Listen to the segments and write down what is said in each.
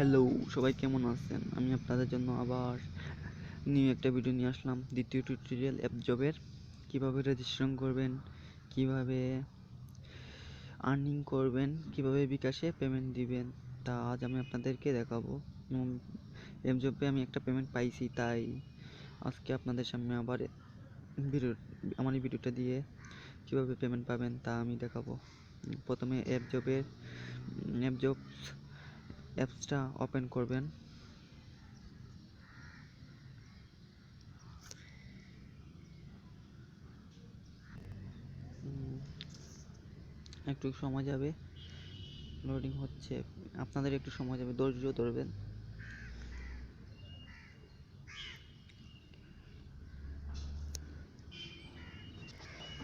Hello, সবাই কেমন আছেন? আমি আপনাদের জন্য আবার নিউ একটা ভিডিও নিয়ে আসলাম। দ্বিতীয় টিউটোরিয়াল অ্যাপ জবের কীভাবে রেজিস্ট্রেশন করবেন, কিভাবে আর্নিং করবেন, কিভাবে বিকাশে পেমেন্ট দিবেন, তা আজ আমি আপনাদেরকে দেখাবো। অ্যাপ জবে আমি একটা পেমেন্ট পাইছি, তাই আজকে আপনাদের সামনে আবার আমার এই ভিডিওটা দিয়ে কিভাবে পেমেন্ট পাবেন তা আমি দেখাবো। প্রথমে অ্যাপ জবস অ্যাপসটা ওপেন করবেন। একটু সময় যাবে, লোডিং হচ্ছে, আপনাদের একটু সময় যাবে, ধৈর্য ধরবেন।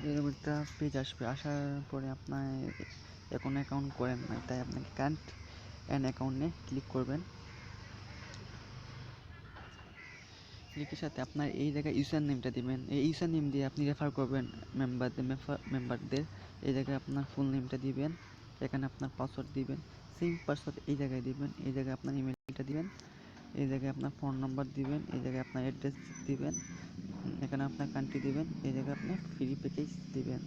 এরকম একটা পেজ আসবে, আসার পরে আপনার এখন অ্যাকাউন্ট করেন নাই, তাই আপনাকে কারেন্ট অ্যান অ্যাকাউন্টে ক্লিক করবেন। ক্লিকের সাথে আপনার এই জায়গায় ইউজার নেমটা দিবেন। এই ইউজার নেম দিয়ে আপনি রেফার করবেন মেম্বারদের। এই জায়গায় আপনার ফুল নেমটা দিবেন, এখানে আপনার পাসওয়ার্ড দিবেন, সেম পাসওয়ার্ড এই জায়গায় দিবেন। এই জায়গায় আপনার ইমেলটা দিবেন, এই জায়গায় আপনার ফোন নাম্বার দিবেন, এই জায়গায় আপনার অ্যাড্রেস দিবেন, এখানে আপনার কান্ট্রি দিবেন, এই জায়গায় আপনি ফ্রি প্যাকেজ দিবেন,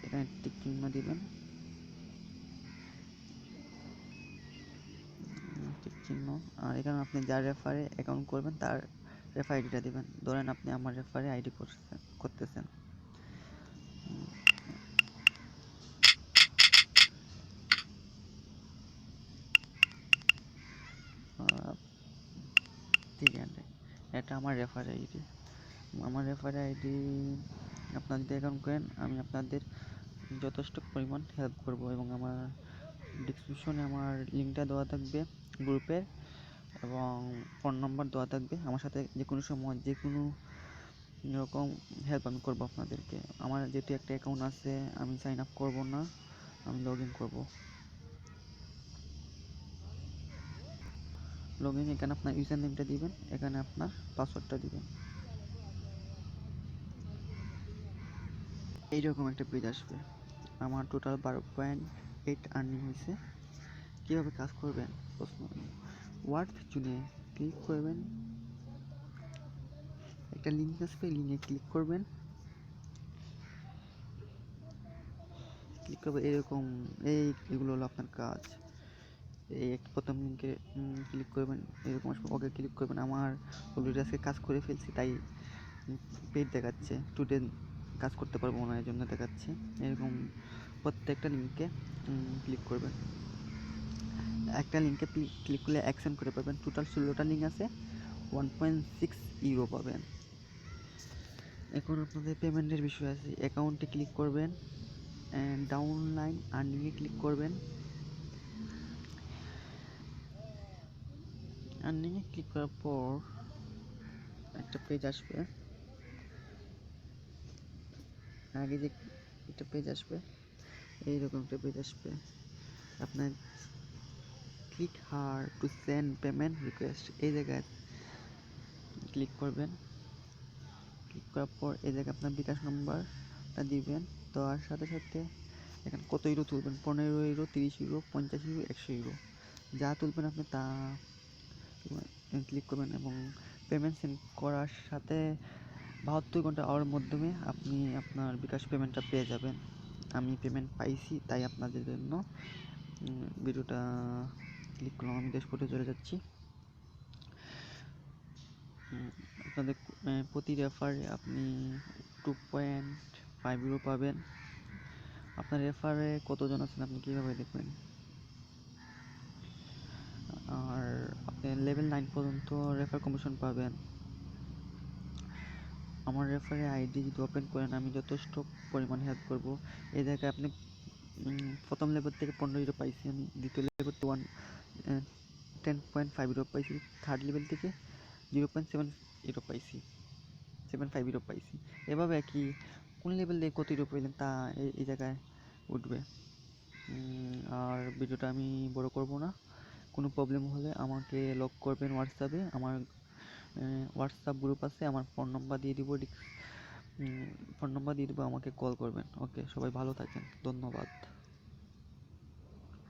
এখানে টিক চিহ্ন দিবেন, টিক চিহ্ন। আর এখানে আপনি যার রেফারে অ্যাকাউন্ট করবেন তার রেফার আইডিটা দিবেন। ধরেন আপনি আমার রেফারে আইডি করতেছেন। ঠিক আছে, এটা আমার রেফার আইডি। আপনারা যদি অ্যাকাউন্ট করেন আমি আপনাদের যথেষ্ট পরিমাণ হেল্প করব, এবং আমার ডিসক্রিপশনে আমার লিঙ্কটা দেওয়া থাকবে গ্রুপের, এবং ফোন নাম্বার দেওয়া থাকবে। আমার সাথে যে কোনো সময় যে কোনো রকম হেল্প আমি করবো আপনাদেরকে। আমার যেহেতু একটা অ্যাকাউন্ট আছে, আমি সাইন আপ করবো না, আমি লগ ইন করবো। লগ ইন, এখানে আপনার ইউজার নেমটা দিবেন, এখানে আপনার পাসওয়ার্ডটা দিবেন। এইরকম একটা পেজ আসবে। আমার টোটাল 12.8 আর্নিং হয়েছে। কীভাবে কাজ করবেন? প্রশ্ন, ওয়ার্ড জুনে ক্লিক করবেন, একটা লিঙ্ক আসবে, লিঙ্কে ক্লিক করবেন। এরকম এগুলো হলো আপনার কাজ। এই প্রথম লিঙ্কে ক্লিক করবেন, এরকম আসবে, ওকে ক্লিক করবেন। আমার অলরেডি আজকে কাজ করে ফেলছি, তাই পেড দেখাচ্ছে, টুডে কাজ করতে পারবো না, এর জন্য দেখাচ্ছে। এরকম প্রত্যেকটা লিঙ্কে ক্লিক করবেন। একটা লিঙ্কে ক্লিক করলে অ্যাকশন করে পাবেন। টোটাল 16টা লিঙ্ক আছে, 1.6 ইউরো পাবেন। এখন আপনাদের পেমেন্টের বিষয় আছে। অ্যাকাউন্টে ক্লিক করবেন, ডাউনলাইন আর্নিংয়ে ক্লিক করবেন। আর্নিংয়ে ক্লিক করার পর একটা পেজ আসবে, আগে যে একটা পেজ আসবে, এইরকম একটা পেজ আসবে। আপনার click her to send payment request, এই জায়গায় ক্লিক করবেন। ক্লিক করার পর এই জায়গায় আপনার বিকাশ নাম্বারটা দিবেন। দেওয়ার সাথে সাথে এখানে কত ইউরো তুলবেন, 15 ইউরো, 30 ইউরো, 50 ইউরো, 100 ইউরো, যা তুলবেন আপনি তা ক্লিক করবেন, এবং পেমেন্ট সেন্ড করার সাথে 72 ঘন্টা আওয়ার মাধ্যমে আপনি আপনার বিকাশ পেমেন্টটা পেয়ে যাবেন। আমি পেমেন্ট পাইছি, তাই আপনাদের জন্য ভিডিওটা ক্লিক করলাম। আমি ড্যাশবোর্ডে চলে যাচ্ছি। আপনাদের প্রতি রেফারে আপনি 2.5 ইউরো পাবেন। আপনার রেফারে কতজন আছেন আপনি কীভাবে দেখবেন? আর আপনি লেভেল 9 পর্যন্ত রেফার কমিশন পাবেন। আমার রেফারে আইডি যদি ওপেন করেন আমি যথেষ্ট পরিমাণ হেল্প করব। এই জায়গায় আপনি প্রথম লেভেল থেকে 15 ইউরো পাইছি আমি, দ্বিতীয় লেভেল থেকে 10.5 ইউরো পাইছি, থার্ড লেভেল থেকে 0.7 ইউরো পাইছি, 7.5 ইউরো পাইছি। এভাবে কি কোন লেভেল থেকে কত ইউরো পেলেন তা এই জায়গায় উঠবে। আর ভিডিওটা আমি বড় করব না। কোনো প্রবলেম হলে আমাকে লক করবেন হোয়াটসঅ্যাপে, আমার হোয়াটসঅ্যাপ গ্রুপ আছে, আমার ফোন নাম্বার দিয়ে দিব, আমাকে কল করবেন। ওকে, সবাই ভালো থাকেন, ধন্যবাদ।